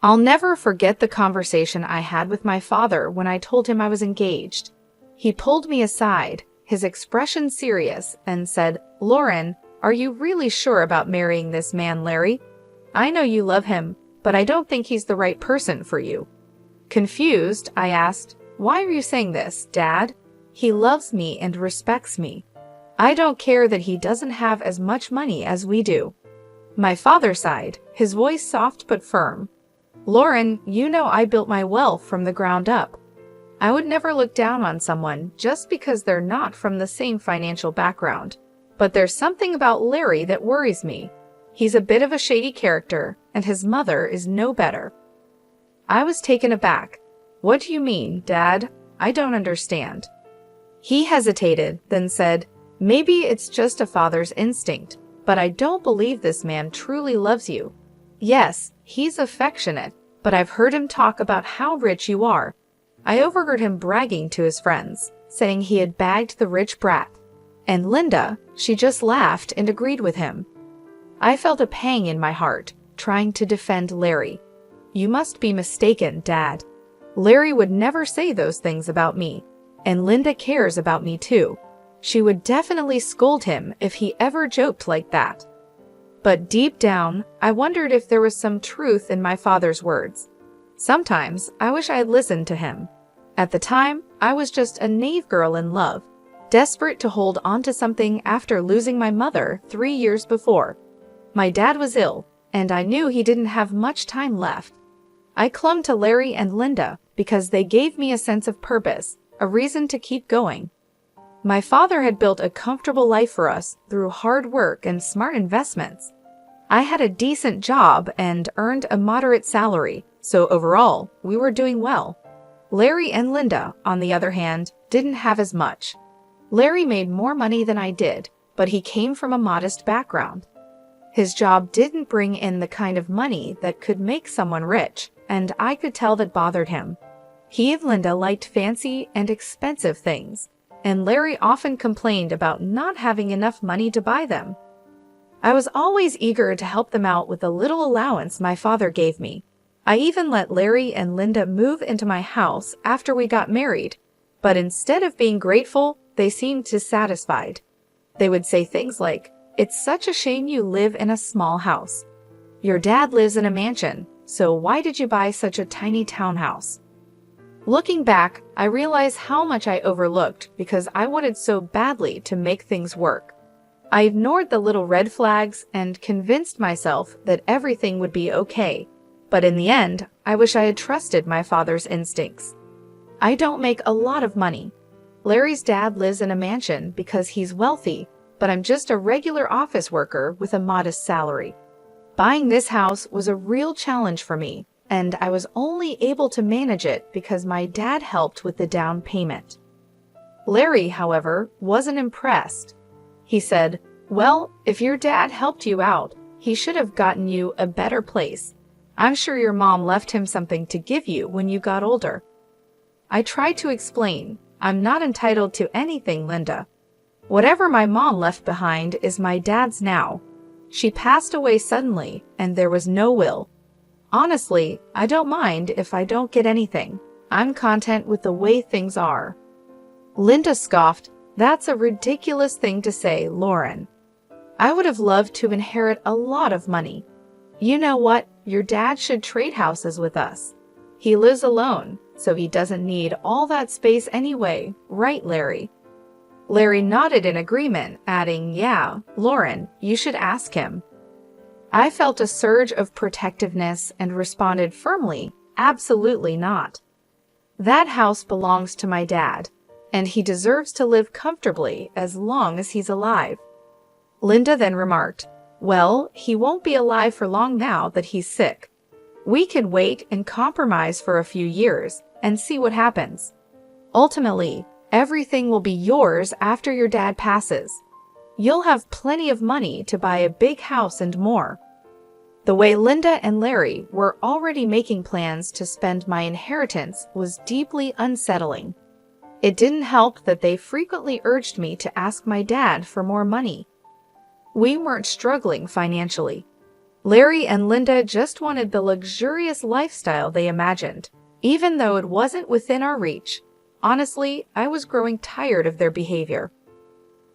I'll never forget the conversation I had with my father when I told him I was engaged. He pulled me aside, his expression serious, and said, "Lauren, are you really sure about marrying this man, Larry? I know you love him, but I don't think he's the right person for you." Confused, I asked, "Why are you saying this, Dad? He loves me and respects me. I don't care that he doesn't have as much money as we do." My father sighed, his voice soft but firm. "Lauren, you know I built my wealth from the ground up. I would never look down on someone just because they're not from the same financial background. But there's something about Larry that worries me. He's a bit of a shady character, and his mother is no better." I was taken aback. "What do you mean, Dad? I don't understand." He hesitated, then said, "Maybe it's just a father's instinct, but I don't believe this man truly loves you. Yes, he's affectionate, but I've heard him talk about how rich you are. I overheard him bragging to his friends, saying he had bagged the rich brat. And Linda, she just laughed and agreed with him." I felt a pang in my heart, trying to defend Larry. "You must be mistaken, Dad. Larry would never say those things about me, and Linda cares about me too. She would definitely scold him if he ever joked like that." But deep down, I wondered if there was some truth in my father's words. Sometimes I wish I had listened to him. At the time, I was just a naive girl in love, desperate to hold on to something after losing my mother 3 years before. My dad was ill, and I knew he didn't have much time left. I clung to Larry and Linda because they gave me a sense of purpose, a reason to keep going. My father had built a comfortable life for us through hard work and smart investments. I had a decent job and earned a moderate salary, so overall, we were doing well. Larry and Linda, on the other hand, didn't have as much. Larry made more money than I did, but he came from a modest background. His job didn't bring in the kind of money that could make someone rich, and I could tell that bothered him. He and Linda liked fancy and expensive things, and Larry often complained about not having enough money to buy them. I was always eager to help them out with the little allowance my father gave me. I even let Larry and Linda move into my house after we got married, but instead of being grateful, they seemed dissatisfied. They would say things like, "It's such a shame you live in a small house. Your dad lives in a mansion, so why did you buy such a tiny townhouse?" Looking back, I realize how much I overlooked because I wanted so badly to make things work. I ignored the little red flags and convinced myself that everything would be okay. But in the end, I wish I had trusted my father's instincts. I don't make a lot of money. Larry's dad lives in a mansion because he's wealthy, but I'm just a regular office worker with a modest salary. Buying this house was a real challenge for me, and I was only able to manage it because my dad helped with the down payment. Larry, however, wasn't impressed. He said, "Well, if your dad helped you out, he should have gotten you a better place. I'm sure your mom left him something to give you when you got older." I tried to explain, "I'm not entitled to anything, Linda. Whatever my mom left behind is my dad's now. She passed away suddenly, and there was no will. Honestly, I don't mind if I don't get anything. I'm content with the way things are." Linda scoffed, "That's a ridiculous thing to say, Lauren. I would have loved to inherit a lot of money. You know what? Your dad should trade houses with us. He lives alone, so he doesn't need all that space anyway, right, Larry?" Larry nodded in agreement, adding, "Yeah, Lauren, you should ask him." I felt a surge of protectiveness and responded firmly, "Absolutely not. That house belongs to my dad, and he deserves to live comfortably as long as he's alive." Linda then remarked, "Well, he won't be alive for long now that he's sick. We can wait and compromise for a few years and see what happens. Ultimately, everything will be yours after your dad passes. You'll have plenty of money to buy a big house and more." The way Linda and Larry were already making plans to spend my inheritance was deeply unsettling. It didn't help that they frequently urged me to ask my dad for more money. We weren't struggling financially. Larry and Linda just wanted the luxurious lifestyle they imagined, even though it wasn't within our reach. Honestly, I was growing tired of their behavior.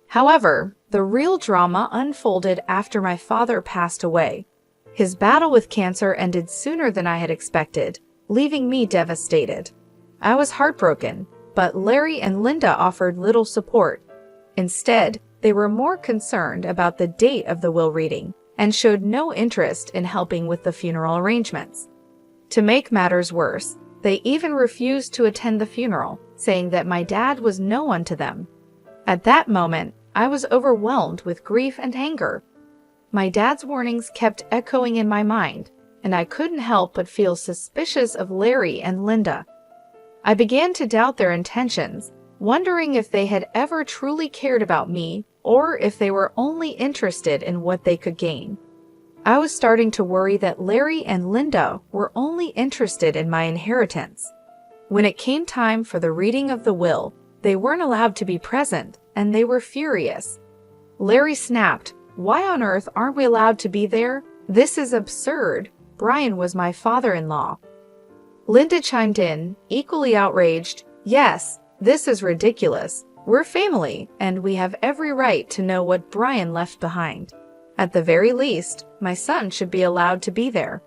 However, the real drama unfolded after my father passed away. His battle with cancer ended sooner than I had expected, leaving me devastated. I was heartbroken, but Larry and Linda offered little support. Instead, they were more concerned about the date of the will reading and showed no interest in helping with the funeral arrangements. To make matters worse, they even refused to attend the funeral, saying that my dad was no one to them. At that moment, I was overwhelmed with grief and anger. My dad's warnings kept echoing in my mind, and I couldn't help but feel suspicious of Larry and Linda. I began to doubt their intentions, wondering if they had ever truly cared about me or if they were only interested in what they could gain. I was starting to worry that Larry and Linda were only interested in my inheritance. When it came time for the reading of the will, they weren't allowed to be present, and they were furious. Larry snapped, "Why on earth aren't we allowed to be there? This is absurd. Brian was my father-in-law." Linda chimed in, equally outraged, "Yes, this is ridiculous. We're family, and we have every right to know what Brian left behind. At the very least, my son should be allowed to be there."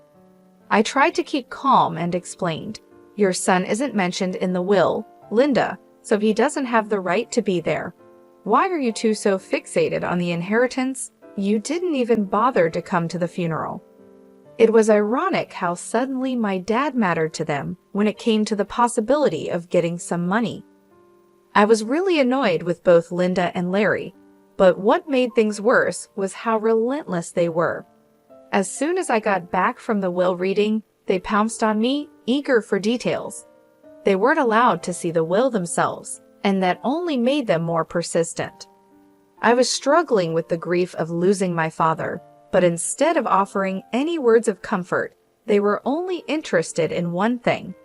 I tried to keep calm and explained, "Your son isn't mentioned in the will, Linda, so he doesn't have the right to be there. Why are you two so fixated on the inheritance? You didn't even bother to come to the funeral." It was ironic how suddenly my dad mattered to them when it came to the possibility of getting some money. I was really annoyed with both Linda and Larry, but what made things worse was how relentless they were. As soon as I got back from the will reading, they pounced on me, eager for details. They weren't allowed to see the will themselves, and that only made them more persistent. I was struggling with the grief of losing my father, but instead of offering any words of comfort, they were only interested in one thing.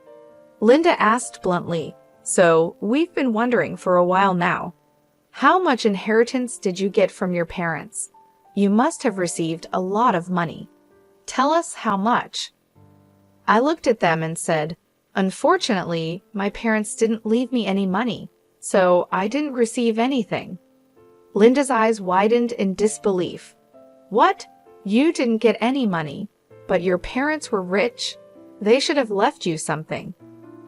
Linda asked bluntly, "So, we've been wondering for a while now. How much inheritance did you get from your parents? You must have received a lot of money. Tell us how much." I looked at them and said, "Unfortunately, my parents didn't leave me any money, so I didn't receive anything." Linda's eyes widened in disbelief. "What? You didn't get any money, but your parents were rich? They should have left you something."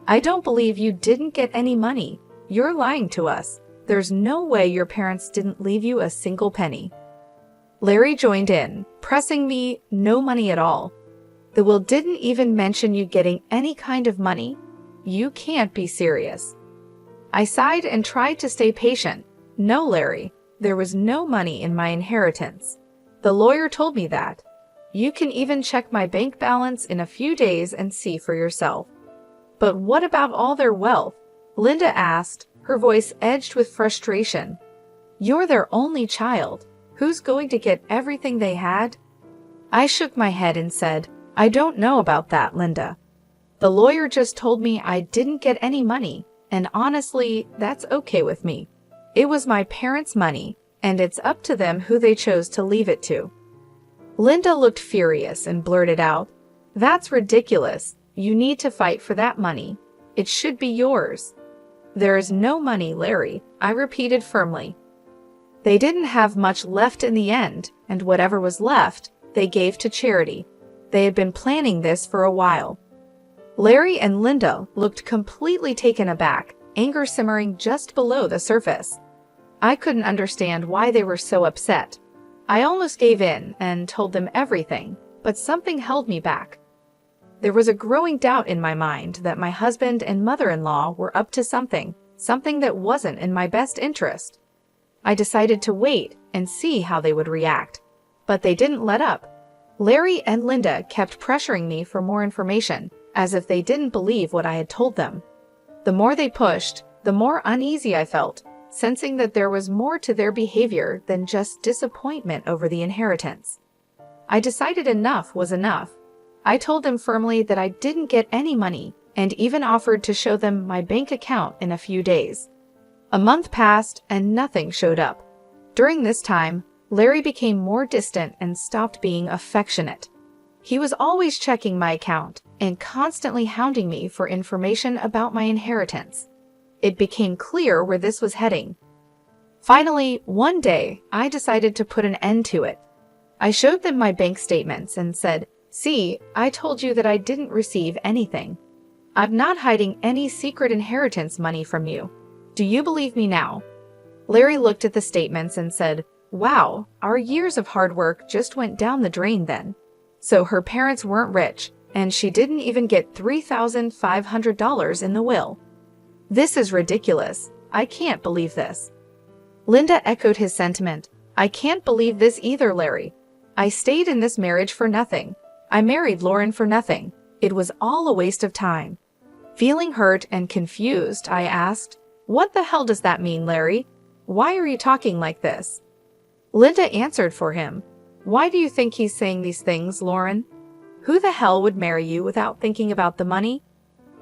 "I don't believe you didn't get any money. You're lying to us. There's no way your parents didn't leave you a single penny." Larry joined in, pressing me, "No money at all. The will didn't even mention you getting any kind of money. You can't be serious." I sighed and tried to stay patient. "No, Larry, there was no money in my inheritance. The lawyer told me that. You can even check my bank balance in a few days and see for yourself." "But what about all their wealth?" Linda asked, her voice edged with frustration. "You're their only child. Who's going to get everything they had?" I shook my head and said, "I don't know about that, Linda. The lawyer just told me I didn't get any money, and honestly, that's okay with me. It was my parents' money, and it's up to them who they chose to leave it to." Linda looked furious and blurted out, "That's ridiculous. You need to fight for that money. It should be yours." "There is no money, Larry," I repeated firmly. They didn't have much left in the end, and whatever was left, they gave to charity. They had been planning this for a while. Larry and Linda looked completely taken aback, anger simmering just below the surface. I couldn't understand why they were so upset. I almost gave in and told them everything, but something held me back. There was a growing doubt in my mind that my husband and mother-in-law were up to something that wasn't in my best interest. I decided to wait and see how they would react, but they didn't let up. Larry and Linda kept pressuring me for more information, as if they didn't believe what I had told them. The more they pushed, the more uneasy I felt, sensing that there was more to their behavior than just disappointment over the inheritance. I decided enough was enough. I told them firmly that I didn't get any money, and even offered to show them my bank account in a few days. A month passed and nothing showed up. During this time, Larry became more distant and stopped being affectionate. He was always checking my account and constantly hounding me for information about my inheritance. It became clear where this was heading. Finally, one day, I decided to put an end to it. I showed them my bank statements and said, "See, I told you that I didn't receive anything. I'm not hiding any secret inheritance money from you. Do you believe me now?" Larry looked at the statements and said, "Wow, our years of hard work just went down the drain then. So her parents weren't rich, and she didn't even get $3,500 in the will. This is ridiculous. I can't believe this." Linda echoed his sentiment. "I can't believe this either, Larry. I stayed in this marriage for nothing. I married Lauren for nothing. It was all a waste of time." Feeling hurt and confused, I asked, "What the hell does that mean, Larry? Why are you talking like this?" Linda answered for him. "Why do you think he's saying these things, Lauren? Who the hell would marry you without thinking about the money?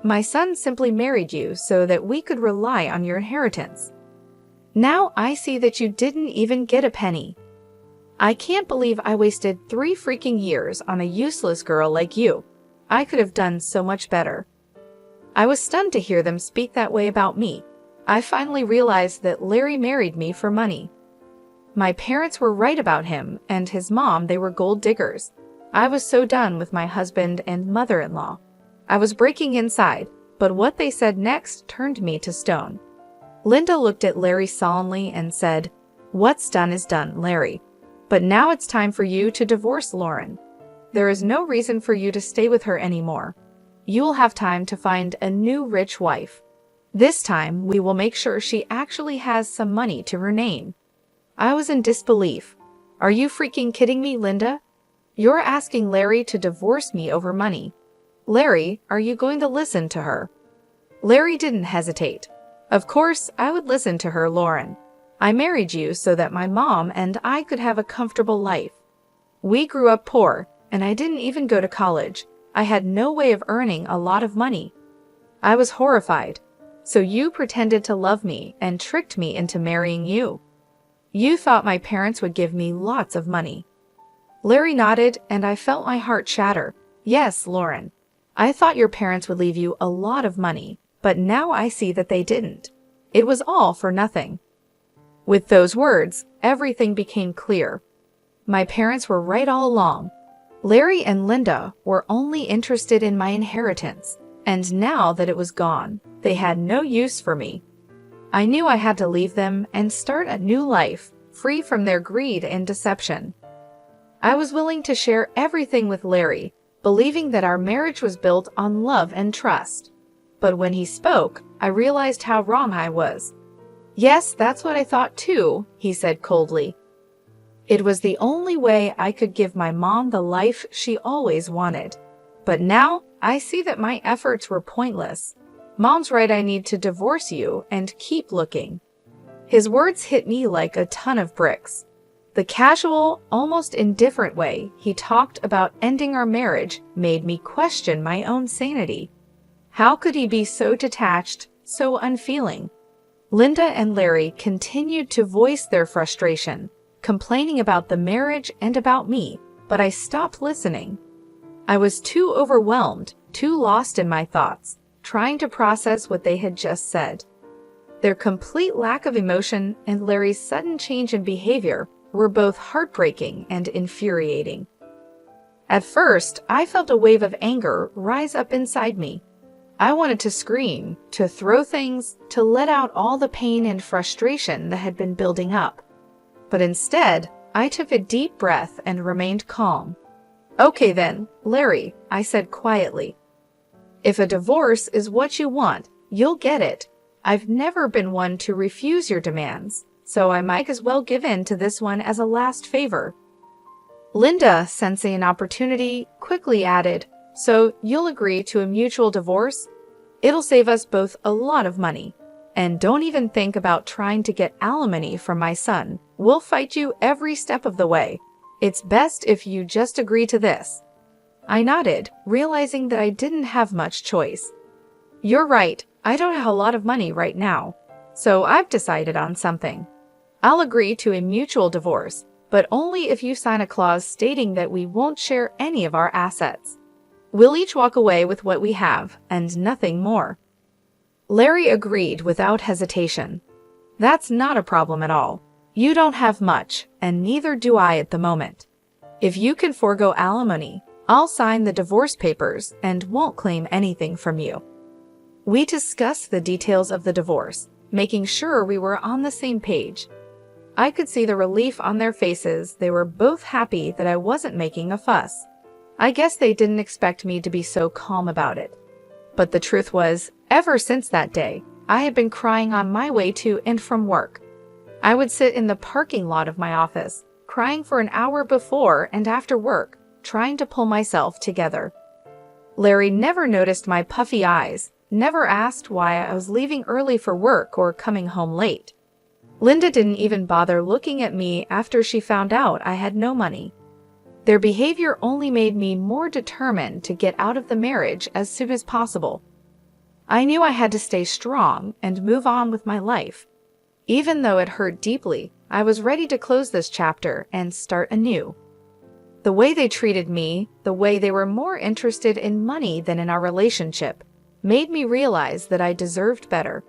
My son simply married you so that we could rely on your inheritance. Now I see that you didn't even get a penny. I can't believe I wasted 3 freaking years on a useless girl like you. I could have done so much better." I was stunned to hear them speak that way about me. I finally realized that Larry married me for money. My parents were right about him and his mom. They were gold diggers. I was so done with my husband and mother-in-law. I was breaking inside, but what they said next turned me to stone. Linda looked at Larry solemnly and said, "What's done is done, Larry. But now it's time for you to divorce Lauren. There is no reason for you to stay with her anymore. You will have time to find a new rich wife. This time, we will make sure she actually has some money to her name." I was in disbelief. "Are you freaking kidding me, Linda? You're asking Larry to divorce me over money. Larry, are you going to listen to her?" Larry didn't hesitate. "Of course, I would listen to her, Lauren. I married you so that my mom and I could have a comfortable life. We grew up poor, and I didn't even go to college. I had no way of earning a lot of money." I was horrified. "So you pretended to love me and tricked me into marrying you? You thought my parents would give me lots of money?" Larry nodded, and I felt my heart shatter. "Yes, Lauren. I thought your parents would leave you a lot of money, but now I see that they didn't. It was all for nothing." With those words, everything became clear. My parents were right all along. Larry and Linda were only interested in my inheritance, and now that it was gone, they had no use for me. I knew I had to leave them and start a new life, free from their greed and deception. I was willing to share everything with Larry, believing that our marriage was built on love and trust. But when he spoke, I realized how wrong I was. "Yes, that's what I thought too," he said coldly. "It was the only way I could give my mom the life she always wanted. But now, I see that my efforts were pointless. Mom's right, I need to divorce you and keep looking." His words hit me like a ton of bricks. The casual, almost indifferent way he talked about ending our marriage made me question my own sanity. How could he be so detached, so unfeeling? Linda and Larry continued to voice their frustration, complaining about the marriage and about me, but I stopped listening. I was too overwhelmed, too lost in my thoughts, trying to process what they had just said. Their complete lack of emotion and Larry's sudden change in behavior were both heartbreaking and infuriating. At first, I felt a wave of anger rise up inside me. I wanted to scream, to throw things, to let out all the pain and frustration that had been building up. But instead, I took a deep breath and remained calm. "Okay then, Larry," I said quietly. "If a divorce is what you want, you'll get it. I've never been one to refuse your demands, so I might as well give in to this one as a last favor." Linda, sensing an opportunity, quickly added, "So you'll agree to a mutual divorce? It'll save us both a lot of money. And don't even think about trying to get alimony from my son. We'll fight you every step of the way. It's best if you just agree to this." I nodded, realizing that I didn't have much choice. "You're right, I don't have a lot of money right now, so I've decided on something. I'll agree to a mutual divorce, but only if you sign a clause stating that we won't share any of our assets. We'll each walk away with what we have, and nothing more." Larry agreed without hesitation. "That's not a problem at all. You don't have much, and neither do I at the moment. If you can forego alimony, I'll sign the divorce papers and won't claim anything from you." We discussed the details of the divorce, making sure we were on the same page. I could see the relief on their faces. They were both happy that I wasn't making a fuss. I guess they didn't expect me to be so calm about it. But the truth was, ever since that day, I had been crying on my way to and from work. I would sit in the parking lot of my office, crying for an hour before and after work, trying to pull myself together. Larry never noticed my puffy eyes, never asked why I was leaving early for work or coming home late. Linda didn't even bother looking at me after she found out I had no money. Their behavior only made me more determined to get out of the marriage as soon as possible. I knew I had to stay strong and move on with my life. Even though it hurt deeply, I was ready to close this chapter and start anew. The way they treated me, the way they were more interested in money than in our relationship, made me realize that I deserved better.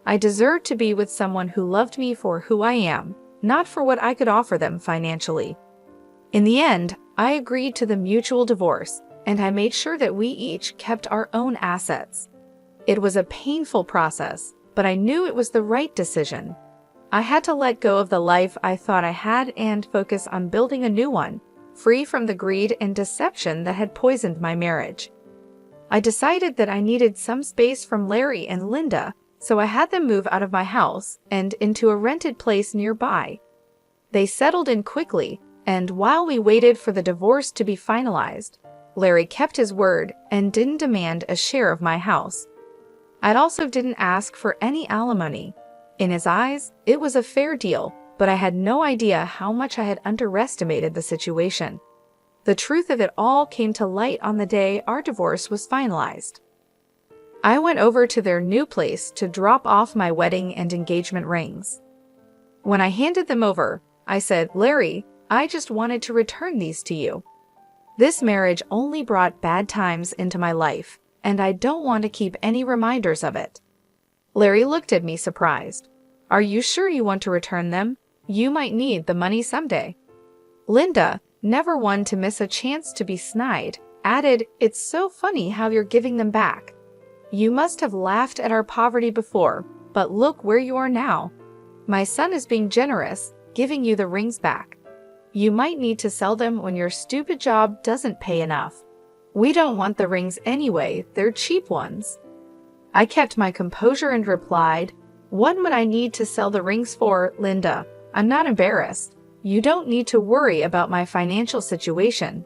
I deserved to be with someone who loved me for who I am, not for what I could offer them financially. In the end, I agreed to the mutual divorce, and I made sure that we each kept our own assets. It was a painful process, but I knew it was the right decision. I had to let go of the life I thought I had and focus on building a new one, free from the greed and deception that had poisoned my marriage. I decided that I needed some space from Larry and Linda, so I had them move out of my house and into a rented place nearby. They settled in quickly, and while we waited for the divorce to be finalized, Larry kept his word and didn't demand a share of my house. I also didn't ask for any alimony. In his eyes, it was a fair deal, but I had no idea how much I had underestimated the situation. The truth of it all came to light on the day our divorce was finalized. I went over to their new place to drop off my wedding and engagement rings. When I handed them over, I said, "Larry, I just wanted to return these to you. This marriage only brought bad times into my life, and I don't want to keep any reminders of it." Larry looked at me surprised. "Are you sure you want to return them? You might need the money someday." Linda, never one to miss a chance to be snide, added, "It's so funny how you're giving them back. You must have laughed at our poverty before, but look where you are now. My son is being generous, giving you the rings back. You might need to sell them when your stupid job doesn't pay enough. We don't want the rings anyway, they're cheap ones." I kept my composure and replied, "What would I need to sell the rings for, Linda? I'm not embarrassed. You don't need to worry about my financial situation."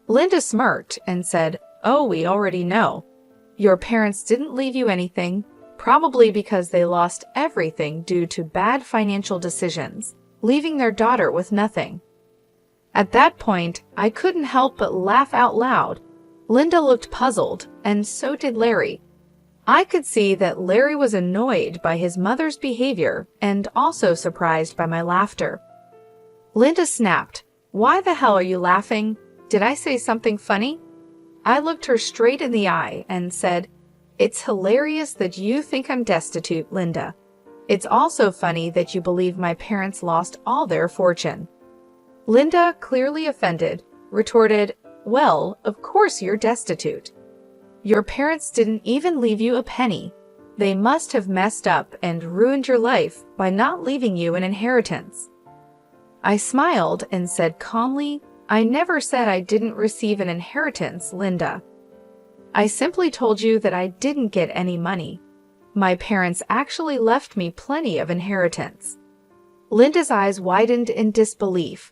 Linda smirked and said, "Oh, we already know. Your parents didn't leave you anything, probably because they lost everything due to bad financial decisions, leaving their daughter with nothing." At that point, I couldn't help but laugh out loud. Linda looked puzzled, and so did Larry. I could see that Larry was annoyed by his mother's behavior and also surprised by my laughter. Linda snapped, "Why the hell are you laughing? Did I say something funny?" I looked her straight in the eye and said, "It's hilarious that you think I'm destitute, Linda. It's also funny that you believe my parents lost all their fortune." Linda, clearly offended, retorted, "Well, of course you're destitute. Your parents didn't even leave you a penny. They must have messed up and ruined your life by not leaving you an inheritance." I smiled and said calmly, "I never said I didn't receive an inheritance, Linda. I simply told you that I didn't get any money. My parents actually left me plenty of inheritance." Linda's eyes widened in disbelief.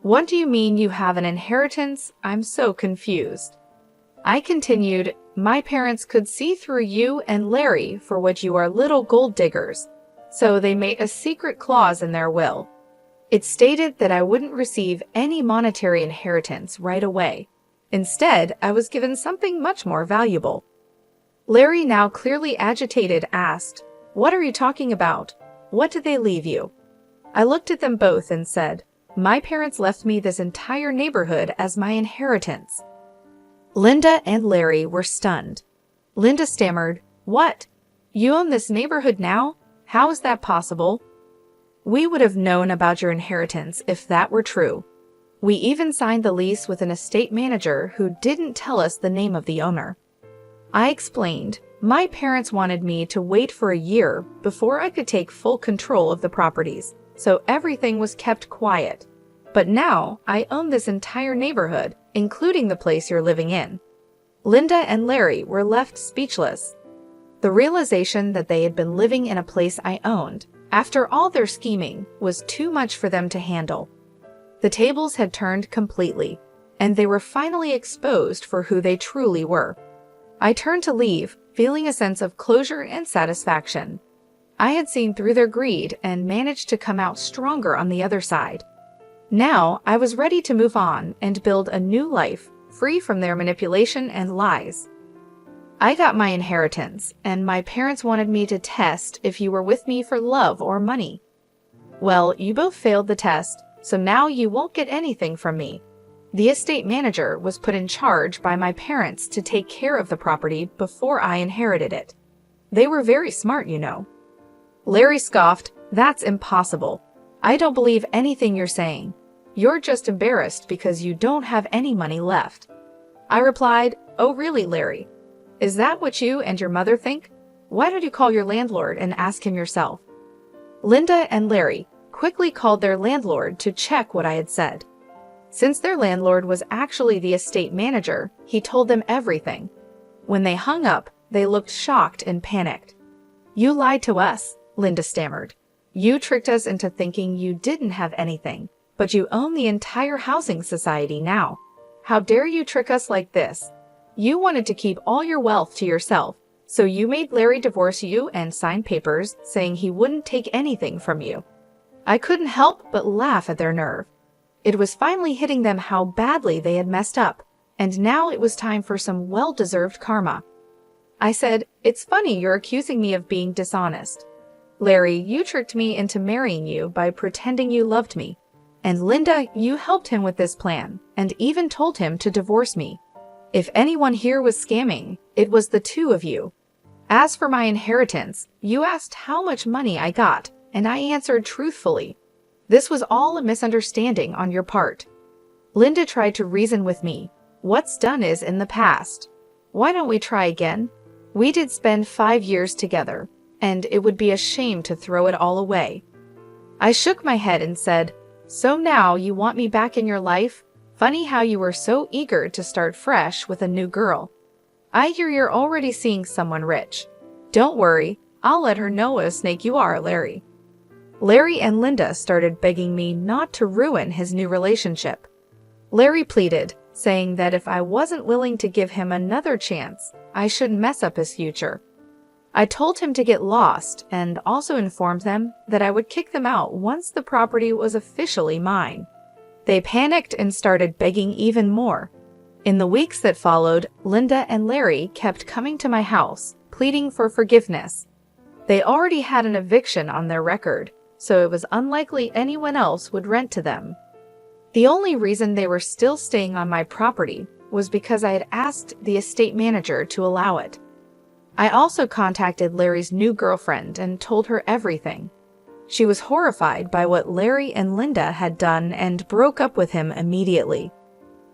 "What do you mean you have an inheritance? I'm so confused." I continued, "My parents could see through you and Larry for what you are, little gold diggers, so they made a secret clause in their will. It stated that I wouldn't receive any monetary inheritance right away. Instead, I was given something much more valuable." Larry, now clearly agitated, asked, "What are you talking about? What did they leave you?" I looked at them both and said, My parents left me this entire neighborhood as my inheritance." Linda and Larry were stunned. Linda stammered, "What? You own this neighborhood now? How is that possible?" "We would have known about your inheritance if that were true. We even signed the lease with an estate manager who didn't tell us the name of the owner." I explained, "My parents wanted me to wait for a year before I could take full control of the properties, so everything was kept quiet. But now I own this entire neighborhood, including the place you're living in." Linda and Larry were left speechless. The realization that they had been living in a place I owned, after all their scheming, was too much for them to handle. The tables had turned completely, and they were finally exposed for who they truly were. I turned to leave, feeling a sense of closure and satisfaction. I had seen through their greed and managed to come out stronger on the other side. Now I was ready to move on and build a new life, free from their manipulation and lies. I got my inheritance, and my parents wanted me to test if you were with me for love or money. Well, you both failed the test, so now you won't get anything from me. The estate manager was put in charge by my parents to take care of the property before I inherited it. They were very smart, you know." Larry scoffed, "That's impossible. I don't believe anything you're saying. You're just embarrassed because you don't have any money left." I replied, "Oh really, Larry? Is that what you and your mother think? Why don't you call your landlord and ask him yourself?" Linda and Larry quickly called their landlord to check what I had said. Since their landlord was actually the estate manager, he told them everything. When they hung up, they looked shocked and panicked. "You lied to us," Linda stammered. "You tricked us into thinking you didn't have anything, but you own the entire housing society now. How dare you trick us like this? You wanted to keep all your wealth to yourself, so you made Larry divorce you and sign papers saying he wouldn't take anything from you." I couldn't help but laugh at their nerve. It was finally hitting them how badly they had messed up, and now it was time for some well-deserved karma. I said, "It's funny you're accusing me of being dishonest. Larry, you tricked me into marrying you by pretending you loved me. And Linda, you helped him with this plan, and even told him to divorce me. If anyone here was scamming, it was the two of you. As for my inheritance, you asked how much money I got, and I answered truthfully. This was all a misunderstanding on your part." Linda tried to reason with me. "What's done is in the past. Why don't we try again? We did spend 5 years together, and it would be a shame to throw it all away." I shook my head and said, "So now you want me back in your life? Funny how you were so eager to start fresh with a new girl. I hear you're already seeing someone rich. Don't worry, I'll let her know what a snake you are, Larry." Larry and Linda started begging me not to ruin his new relationship. Larry pleaded, saying that if I wasn't willing to give him another chance, I shouldn't mess up his future. I told him to get lost and also informed them that I would kick them out once the property was officially mine. They panicked and started begging even more. In the weeks that followed, Linda and Larry kept coming to my house, pleading for forgiveness. They already had an eviction on their record, so it was unlikely anyone else would rent to them. The only reason they were still staying on my property was because I had asked the estate manager to allow it. I also contacted Larry's new girlfriend and told her everything. She was horrified by what Larry and Linda had done and broke up with him immediately.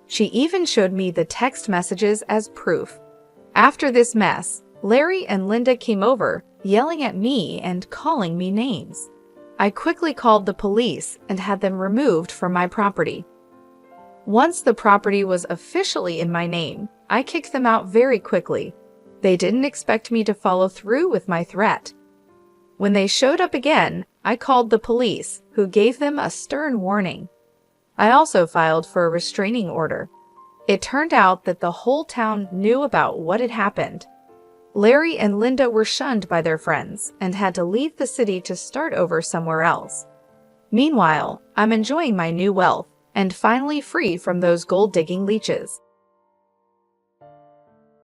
She even showed me the text messages as proof. After this mess, Larry and Linda came over, yelling at me and calling me names. I quickly called the police and had them removed from my property. Once the property was officially in my name, I kicked them out very quickly. They didn't expect me to follow through with my threat. When they showed up again, I called the police, who gave them a stern warning. I also filed for a restraining order. It turned out that the whole town knew about what had happened. Larry and Linda were shunned by their friends and had to leave the city to start over somewhere else. Meanwhile, I'm enjoying my new wealth and finally free from those gold-digging leeches.